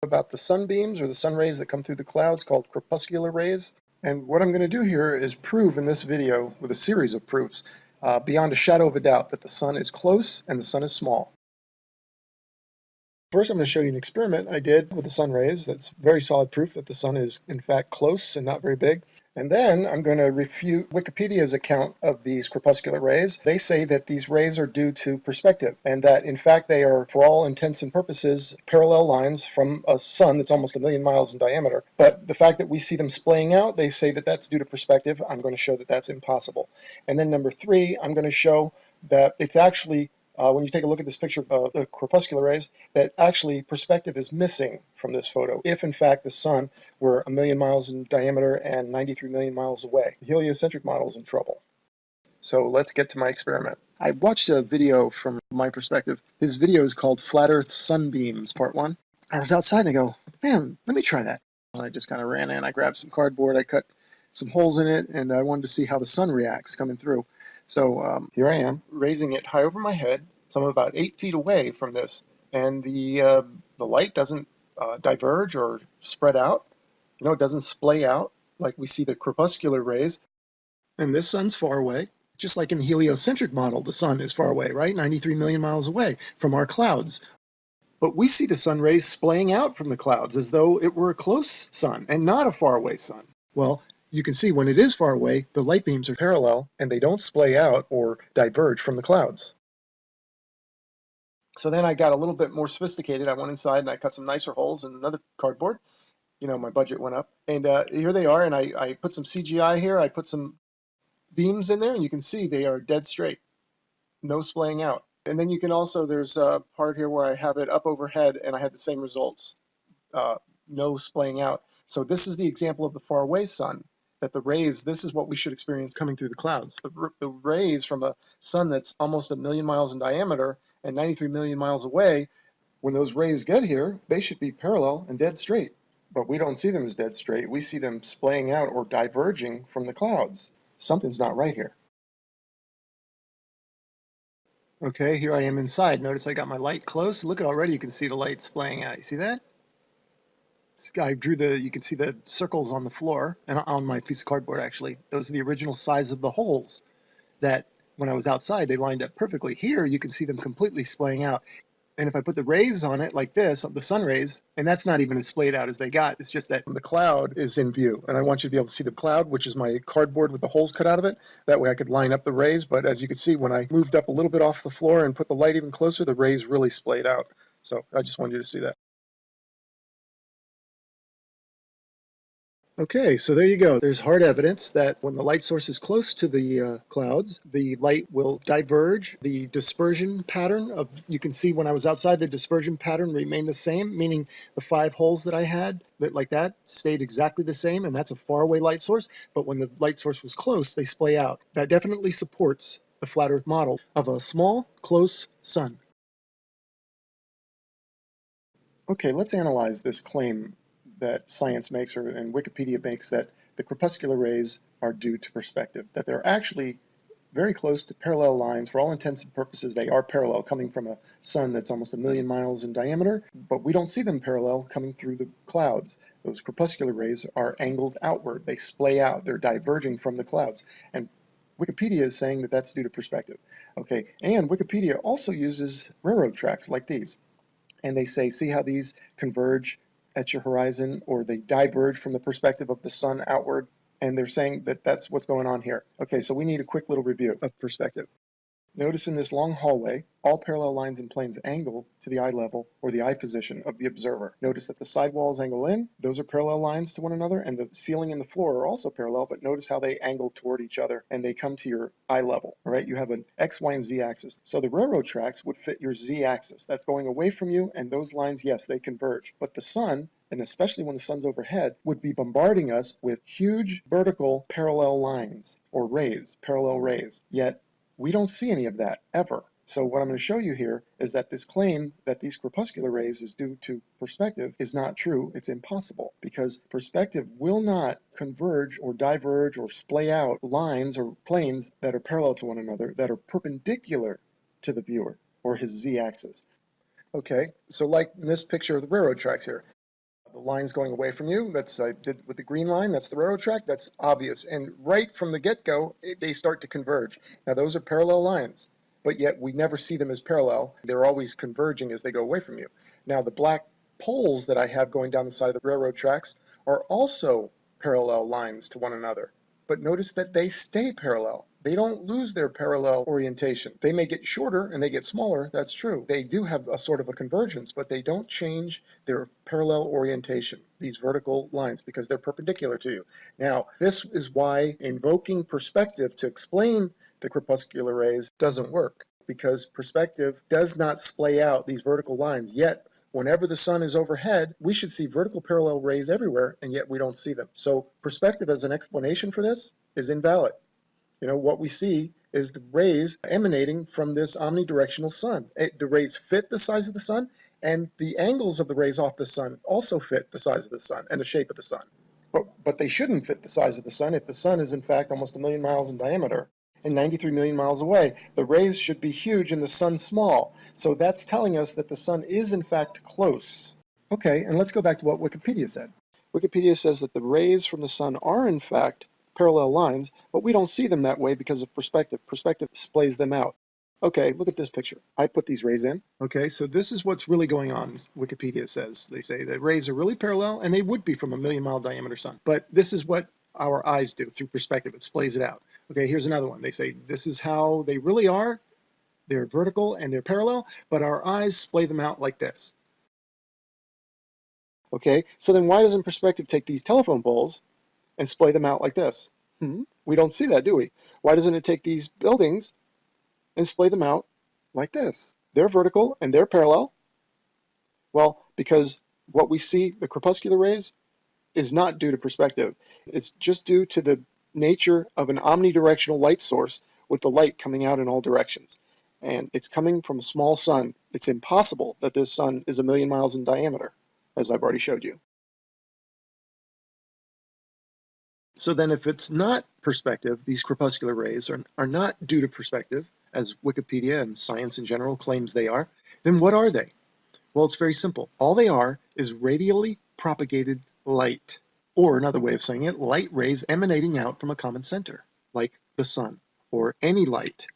About the sunbeams or the sun rays that come through the clouds called crepuscular rays. And what I'm going to do here is prove in this video with a series of proofs beyond a shadow of a doubt that the sun is close and the sun is small. First, I'm going to show you an experiment I did with the sun rays. That's very solid proof that the sun is in fact close and not very big. And then I'm going to refute Wikipedia's account of these crepuscular rays. They say that these rays are due to perspective, and that in fact they are, for all intents and purposes, parallel lines from a sun that's almost 1,000,000 miles in diameter. But the fact that we see them splaying out, they say that that's due to perspective. I'm going to show that that's impossible. And then number three, I'm going to show that it's actually when you take a look at this picture of the crepuscular rays, that actually perspective is missing from this photo, if in fact the sun were 1,000,000 miles in diameter and 93 million miles away. The heliocentric model is in trouble. So let's get to my experiment. I watched a video from my perspective. His video is called Flat Earth Sunbeams, Part 1. I was outside and I go, man, let me try that. And I just kind of ran in, I grabbed some cardboard, I cut some holes in it, and I wanted to see how the sun reacts coming through. So here I am, raising it high over my head, so I'm about 8 feet away from this, and the light doesn't diverge or spread out. You know, it doesn't splay out like we see the crepuscular rays. And this sun's far away, just like in the heliocentric model, the sun is far away, right? 93 million miles away from our clouds. But we see the sun rays splaying out from the clouds as though it were a close sun and not a faraway sun. Well, you can see when it is far away, the light beams are parallel and they don't splay out or diverge from the clouds. So then I got a little bit more sophisticated. I went inside and I cut some nicer holes in another cardboard. You know, my budget went up. And here they are, and I put some CGI here. I put some beams in there, and you can see they are dead straight. No splaying out. And then you can also, there's a part here where I have it up overhead, and I had the same results. No splaying out. So this is the example of the far away sun, that the rays, this is what we should experience coming through the clouds. The rays from a sun that's almost 1,000,000 miles in diameter and 93 million miles away, when those rays get here, they should be parallel and dead straight. But we don't see them as dead straight. We see them splaying out or diverging from the clouds. Something's not right here. Okay, here I am inside. Notice I got my light close. Look at already, you can see the light splaying out. You see that? I drew you can see the circles on the floor and on my piece of cardboard actually. Those are the original size of the holes that when I was outside, they lined up perfectly. Here, you can see them completely splaying out. And if I put the rays on it like this, the sun rays, and that's not even as splayed out as they got, it's just that the cloud is in view. And I want you to be able to see the cloud, which is my cardboard with the holes cut out of it. That way I could line up the rays. But as you can see, when I moved up a little bit off the floor and put the light even closer, the rays really splayed out. So I just wanted you to see that. Okay, so there you go. There's hard evidence that when the light source is close to the clouds, the light will diverge. The dispersion pattern you can see when I was outside, the dispersion pattern remained the same, meaning the 5 holes that I had, like that, stayed exactly the same, and that's a faraway light source. But when the light source was close, they splay out. That definitely supports the flat Earth model of a small, close sun. Okay, let's analyze this claim that science makes and Wikipedia makes, that the crepuscular rays are due to perspective, that they're actually very close to parallel lines. For all intents and purposes, they are parallel, coming from a sun that's almost 1,000,000 miles in diameter, but we don't see them parallel coming through the clouds. Those crepuscular rays are angled outward. They splay out. They're diverging from the clouds. And Wikipedia is saying that that's due to perspective. Okay, and Wikipedia also uses railroad tracks like these. And they say, see how these converge at your horizon, or they diverge from the perspective of the sun outward, and they're saying that that's what's going on here. Okay, so we need a quick little review of perspective. Notice in this long hallway, all parallel lines and planes angle to the eye level or the eye position of the observer. Notice that the side walls angle in, those are parallel lines to one another, and the ceiling and the floor are also parallel, but notice how they angle toward each other and they come to your eye level. All right, you have an X, Y, and Z axis. So the railroad tracks would fit your Z axis. That's going away from you, and those lines, yes, they converge. But the sun, and especially when the sun's overhead, would be bombarding us with huge vertical parallel lines, or rays, parallel rays. Yet we don't see any of that ever. So what I'm going to show you here is that this claim that these crepuscular rays is due to perspective is not true. It's impossible, because perspective will not converge or diverge or splay out lines or planes that are parallel to one another, that are perpendicular to the viewer or his Z-axis. Okay, so like in this picture of the railroad tracks here, The line's going away from you. That's I did with the green line. That's the railroad track. That's obvious. And right from the get-go, they start to converge. Now, those are parallel lines, but yet we never see them as parallel. They're always converging as they go away from you. Now, the black poles that I have going down the side of the railroad tracks are also parallel lines to one another. But notice that they stay parallel. They don't lose their parallel orientation. They may get shorter and they get smaller, that's true. They do have a sort of a convergence, but they don't change their parallel orientation, these vertical lines, because they're perpendicular to you. Now, this is why invoking perspective to explain the crepuscular rays doesn't work, because perspective does not splay out these vertical lines, yet whenever the sun is overhead, we should see vertical parallel rays everywhere, and yet we don't see them. So perspective as an explanation for this is invalid. What we see is the rays emanating from this omnidirectional sun. The rays fit the size of the sun, and the angles of the rays off the sun also fit the size of the sun and the shape of the sun. But they shouldn't fit the size of the sun if the sun is in fact almost 1 million miles in diameter and 93 million miles away. The rays should be huge and the sun small. So that's telling us that the sun is in fact close. Okay, and let's go back to what Wikipedia said. Wikipedia says that the rays from the sun are in fact parallel lines, but we don't see them that way because of perspective. Perspective splays them out. Okay, look at this picture. I put these rays in. Okay, so this is what's really going on, Wikipedia says. They say that rays are really parallel, and they would be from a 1 million mile diameter sun. But this is what our eyes do through perspective. It splays it out. Okay, here's another one. They say this is how they really are. They're vertical and they're parallel, but our eyes splay them out like this. Okay, so then why doesn't perspective take these telephone poles and splay them out like this? We don't see that, do we? Why doesn't it take these buildings and splay them out like this? They're vertical and they're parallel. Well, because what we see, the crepuscular rays, is not due to perspective. It's just due to the nature of an omnidirectional light source with the light coming out in all directions. And it's coming from a small sun. It's impossible that this sun is 1 million miles in diameter, as I've already showed you. So then if it's not perspective, these crepuscular rays are not due to perspective, as Wikipedia and science in general claims they are, then what are they? Well, it's very simple. All they are is radially propagated light, or another way of saying it, light rays emanating out from a common center, like the sun, or any light.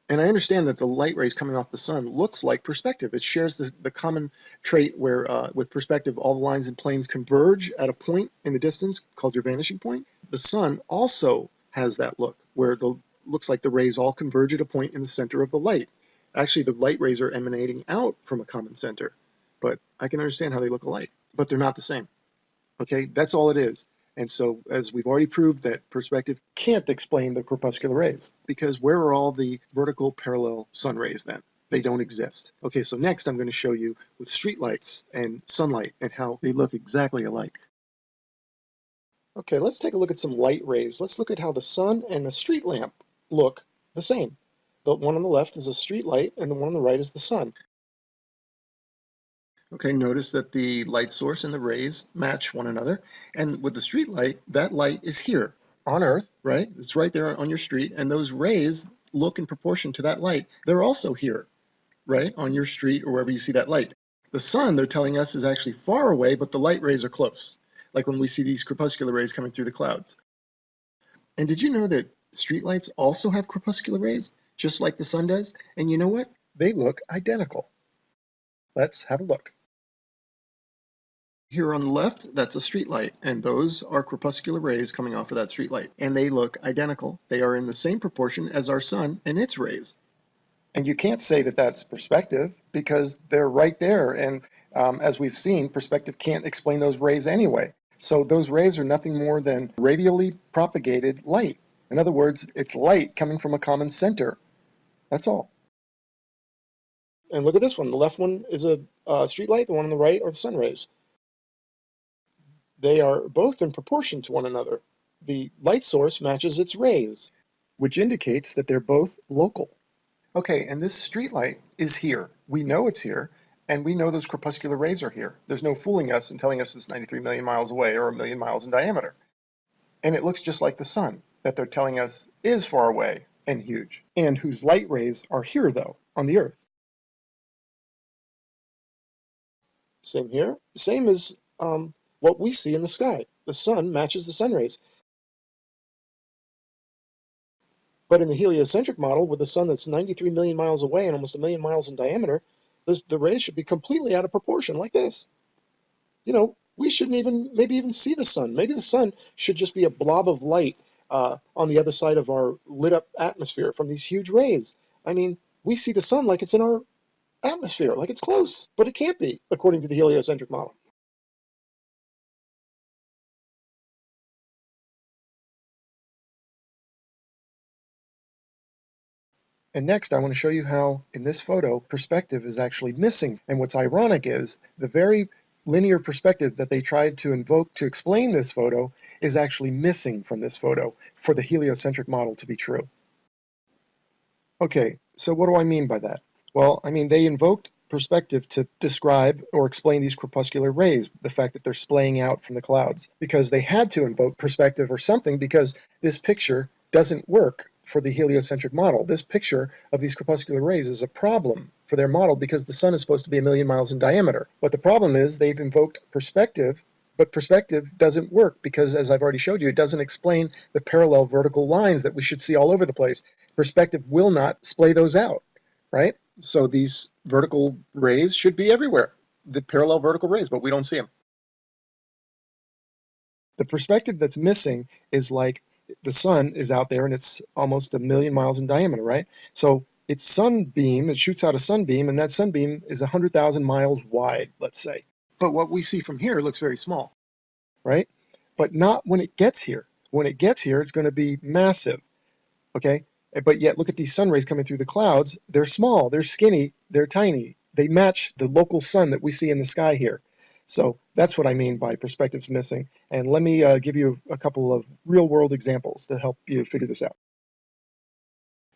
And I understand that the light rays coming off the sun looks like perspective. It shares the common trait where, with perspective, all the lines and planes converge at a point in the distance called your vanishing point. The sun also has that look, where it looks like the rays all converge at a point in the center of the light. Actually, the light rays are emanating out from a common center, but I can understand how they look alike, but they're not the same. Okay, that's all it is. And so, as we've already proved, that perspective can't explain the crepuscular rays, because where are all the vertical parallel sun rays then? They don't exist. Okay, so next I'm going to show you with streetlights and sunlight and how they look exactly alike. Okay, let's take a look at some light rays. Let's look at how the sun and a street lamp look the same. The one on the left is a street light, and the one on the right is the sun. Okay, notice that the light source and the rays match one another. And with the street light, that light is here on Earth, right? It's right there on your street. And those rays look in proportion to that light. They're also here, right? On your street or wherever you see that light. The sun, they're telling us, is actually far away, but the light rays are close. Like when we see these crepuscular rays coming through the clouds. And did you know that streetlights also have crepuscular rays, just like the sun does? And you know what? They look identical. Let's have a look. Here on the left, that's a street light, and those are crepuscular rays coming off of that street light, and they look identical. They are in the same proportion as our sun and its rays. And you can't say that that's perspective, because they're right there, and as we've seen, perspective can't explain those rays anyway. So those rays are nothing more than radially propagated light. In other words, it's light coming from a common center. That's all. And look at this one. The left one is a street light, the one on the right are the sun rays. They are both in proportion to one another. The light source matches its rays, which indicates that they're both local. Okay, and this street light is here. We know it's here, and we know those crepuscular rays are here. There's no fooling us and telling us it's 93 million miles away or 1 million miles in diameter. And it looks just like the sun, that they're telling us is far away and huge, and whose light rays are here, though, on the Earth. Same here. Same as what we see in the sky. The sun matches the sun rays. But in the heliocentric model, with a sun that's 93 million miles away and almost a million miles in diameter, the rays should be completely out of proportion, like this. You know, we shouldn't even maybe even see the sun. Maybe the sun should just be a blob of light on the other side of our lit up atmosphere from these huge rays. I mean, we see the sun like it's in our atmosphere, like it's close, but it can't be, according to the heliocentric model. And next, I want to show you how, in this photo, perspective is actually missing. And what's ironic is the very linear perspective that they tried to invoke to explain this photo is actually missing from this photo for the heliocentric model to be true. Okay, so what do I mean by that? Well, I mean, they invoked perspective to describe or explain these crepuscular rays, the fact that they're splaying out from the clouds, because they had to invoke perspective or something because this picture doesn't work for the heliocentric model. This picture of these crepuscular rays is a problem for their model because the sun is supposed to be a million miles in diameter. But the problem is they've invoked perspective, but perspective doesn't work because, as I've already showed you, it doesn't explain the parallel vertical lines that we should see all over the place. Perspective will not splay those out, right? So these vertical rays should be everywhere, the parallel vertical rays, but we don't see them. The perspective that's missing is like the sun is out there and it's almost a million miles in diameter, right? So its sunbeam, it shoots out a sunbeam, and that sunbeam is 100,000 miles wide, let's say. But what we see from here looks very small, right? But not when it gets here. When it gets here, it's going to be massive, okay? But yet, look at these sun rays coming through the clouds. They're small, they're skinny, they're tiny. They match the local sun that we see in the sky here. So that's what I mean by perspectives missing. And let me give you a couple of real-world examples to help you figure this out.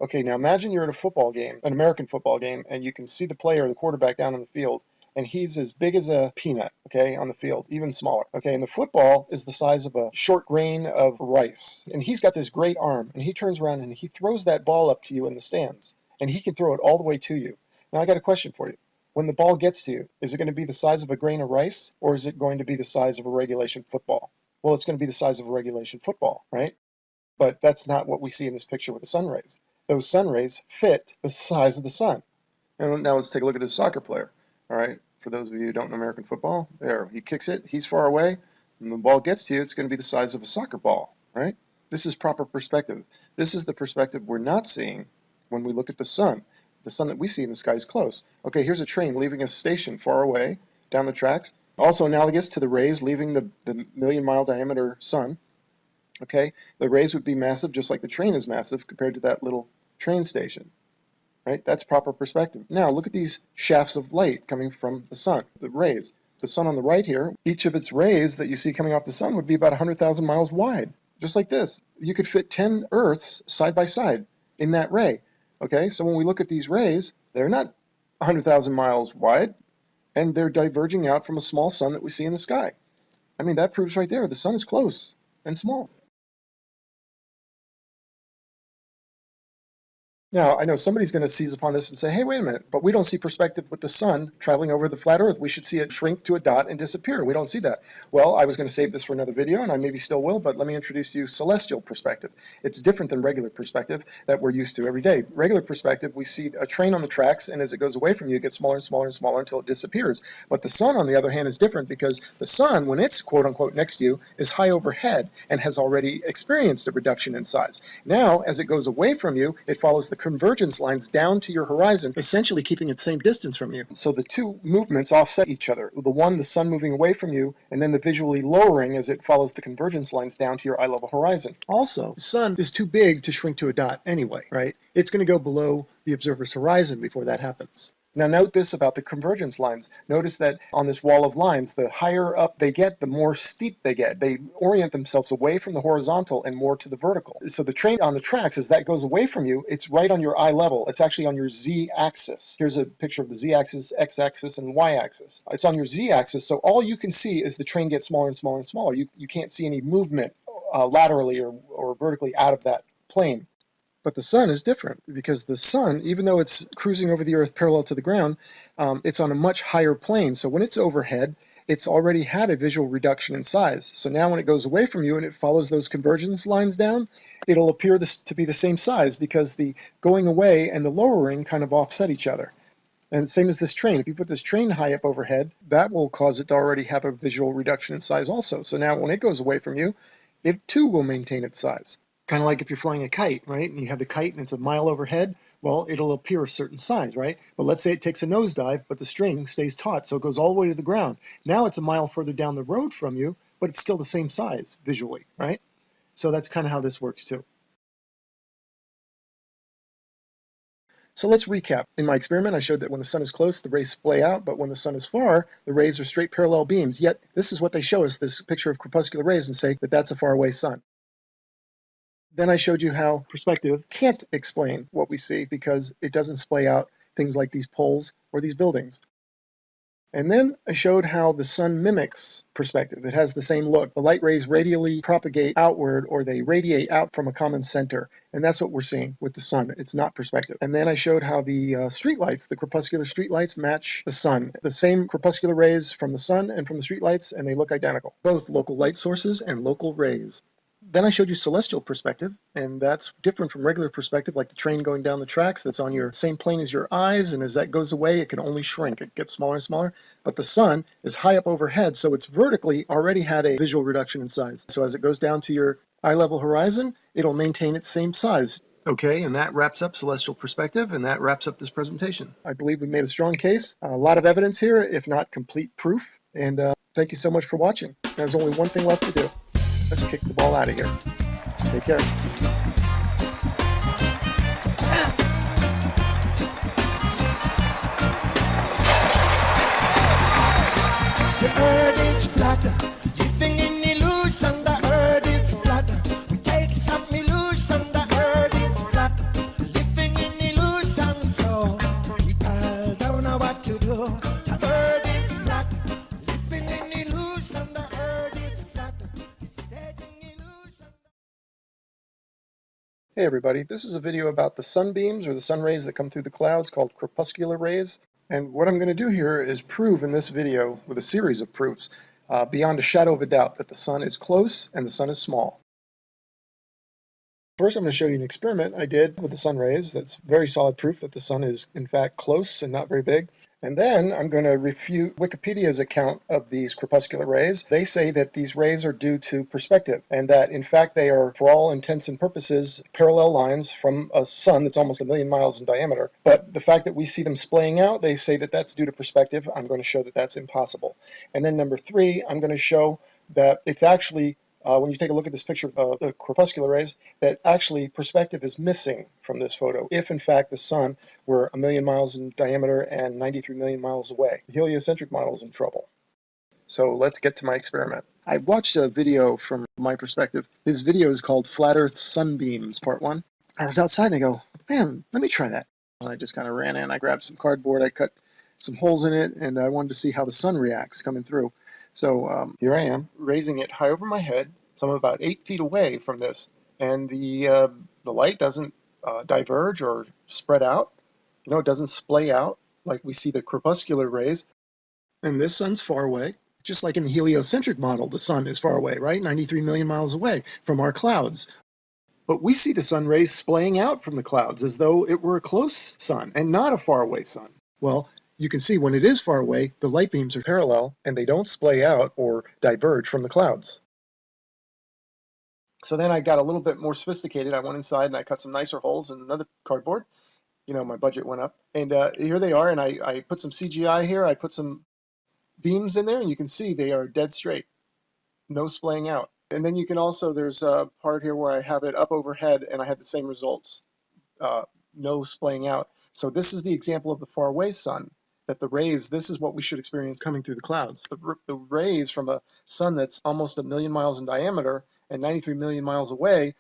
Okay, now imagine you're at a football game, an American football game, and you can see the player, the quarterback, down on the field, and he's as big as a peanut, okay, on the field, even smaller. Okay, and the football is the size of a short grain of rice, and he's got this great arm, and he turns around and he throws that ball up to you in the stands, and he can throw it all the way to you. Now, I got a question for you. When the ball gets to you, is it going to be the size of a grain of rice, or is it going to be the size of a regulation football? Well, it's going to be the size of a regulation football, right? But that's not what we see in this picture with the sun rays. Those sun rays fit the size of the sun. And now let's take a look at this soccer player. All right, for those of you who don't know American football, there, he kicks it, he's far away, and the ball gets to you, it's going to be the size of a soccer ball, right? This is proper perspective. This is the perspective we're not seeing when we look at the sun. The sun that we see in the sky is close. Okay, here's a train leaving a station far away down the tracks. Also analogous to the rays leaving the million-mile diameter sun. Okay, the rays would be massive just like the train is massive compared to that little train station. Right? That's proper perspective. Now look at these shafts of light coming from the sun, the rays. The sun on the right here, each of its rays that you see coming off the sun would be about 100,000 miles wide, just like this. You could fit 10 Earths side by side in that ray. Okay, so when we look at these rays, they're not 100,000 miles wide, and they're diverging out from a small sun that we see in the sky. I mean, that proves right there the sun is close and small. Now, I know somebody's going to seize upon this and say, hey, wait a minute, but we don't see perspective with the sun traveling over the flat Earth. We should see it shrink to a dot and disappear. We don't see that. Well, I was going to save this for another video, and I maybe still will, but let me introduce to you celestial perspective. It's different than regular perspective that we're used to every day. Regular perspective, we see a train on the tracks, and as it goes away from you, it gets smaller and smaller and smaller until it disappears. But the sun, on the other hand, is different because the sun, when it's quote-unquote next to you, is high overhead and has already experienced a reduction in size. Now, as it goes away from you, it follows the convergence lines down to your horizon, essentially keeping it the same distance from you. So the two movements offset each other. The one, the sun moving away from you, and then the visually lowering as it follows the convergence lines down to your eye level horizon. Also, the sun is too big to shrink to a dot anyway, right? It's going to go below the observer's horizon before that happens. Now note this about the convergence lines. Notice that on this wall of lines, the higher up they get, the more steep they get. They orient themselves away from the horizontal and more to the vertical. So the train on the tracks, as that goes away from you, it's right on your eye level. It's actually on your z-axis. Here's a picture of the z-axis, x-axis, and y-axis. It's on your z-axis, so all you can see is the train get smaller and smaller and smaller. You can't see any movement laterally or vertically out of that plane. But the sun is different because the sun, even though it's cruising over the Earth parallel to the ground, it's on a much higher plane. So when it's overhead, it's already had a visual reduction in size. So now when it goes away from you and it follows those convergence lines down, it'll appear to be the same size because the going away and the lowering kind of offset each other. And same as this train. If you put this train high up overhead, that will cause it to already have a visual reduction in size also. So now when it goes away from you, it too will maintain its size. Kind of like if you're flying a kite, right? And you have the kite and it's a mile overhead, well, it'll appear a certain size, right? But let's say it takes a nosedive, but the string stays taut, so it goes all the way to the ground. Now it's a mile further down the road from you, but it's still the same size visually, right? So that's kind of how this works too. So let's recap. In my experiment, I showed that when the sun is close, the rays splay out, but when the sun is far, the rays are straight parallel beams. Yet this is what they show us, this picture of crepuscular rays, and say that that's a faraway sun. Then I showed you how perspective can't explain what we see because it doesn't splay out things like these poles or these buildings. And then I showed how the sun mimics perspective. It has the same look. The light rays radially propagate outward, or they radiate out from a common center. And that's what we're seeing with the sun. It's not perspective. And then I showed how the streetlights, the crepuscular streetlights, match the sun. The same crepuscular rays from the sun and from the streetlights, and they look identical. Both local light sources and local rays. Then I showed you celestial perspective, and that's different from regular perspective, like the train going down the tracks that's on your same plane as your eyes, and as that goes away, it can only shrink. It gets smaller and smaller. But the sun is high up overhead, so it's vertically already had a visual reduction in size. So as it goes down to your eye-level horizon, it'll maintain its same size. Okay, and that wraps up celestial perspective, and that wraps up this presentation. I believe we made a strong case. A lot of evidence here, if not complete proof. And thank you so much for watching. There's only one thing left to do. Let's kick the ball out of here. Take care. The earth is flat, living in illusion. The earth is flat. We take some illusion. The earth is flat, living in illusion. So people don't know what to do. The earth is flat, living in illusion. The earth is flat, staging illusion. Hey everybody, this is a video about the sunbeams or the sun rays that come through the clouds called crepuscular rays. And what I'm going to do here is prove in this video with a series of proofs beyond a shadow of a doubt that the sun is close and the sun is small. First, I'm going to show you an experiment I did with the sun rays. That's very solid proof that the sun is in fact close and not very big. And then I'm going to refute Wikipedia's account of these crepuscular rays. They say that these rays are due to perspective, and that in fact they are, for all intents and purposes, parallel lines from a sun that's almost 1 million miles in diameter. But the fact that we see them splaying out, they say that that's due to perspective. I'm going to show that that's impossible. And then number 3, I'm going to show that it's actually when you take a look at this picture of the crepuscular rays, that actually perspective is missing from this photo, if in fact the sun were 1 million miles in diameter and 93 million miles away. The heliocentric model is in trouble. So let's get to my experiment. I watched a video from my perspective. This video is called Flat Earth Sunbeams, Part 1. I was outside and I go, man, let me try that. And I just kind of ran in, I grabbed some cardboard, I cut some holes in it, and I wanted to see how the sun reacts coming through. So here I am, raising it high over my head, so I'm about 8 feet away from this, and the light doesn't diverge or spread out. You know, it doesn't splay out like we see the crepuscular rays. And this sun's far away, just like in the heliocentric model, the sun is far away, right? 93 million miles away from our clouds. But we see the sun rays splaying out from the clouds as though it were a close sun and not a faraway sun. Well, you can see when it is far away, the light beams are parallel and they don't splay out or diverge from the clouds. So then I got a little bit more sophisticated. I went inside and I cut some nicer holes in another cardboard. You know, my budget went up. And here they are, and I put some CGI here. I put some beams in there, and you can see they are dead straight. No splaying out. And then you can also, there's a part here where I have it up overhead, and I had the same results. No splaying out. So this is the example of the faraway sun. That the rays, this is what we should experience coming through the clouds. The rays from a sun that's almost 1 million miles in diameter and 93 million miles away,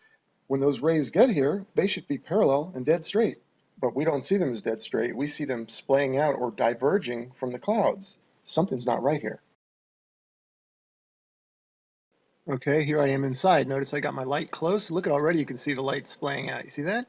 when those rays get here, they should be parallel and dead straight. But we don't see them as dead straight. We see them splaying out or diverging from the clouds. Something's not right here. Okay, here I am inside. Notice I got my light close. Look at already, you can see the light splaying out. You see that?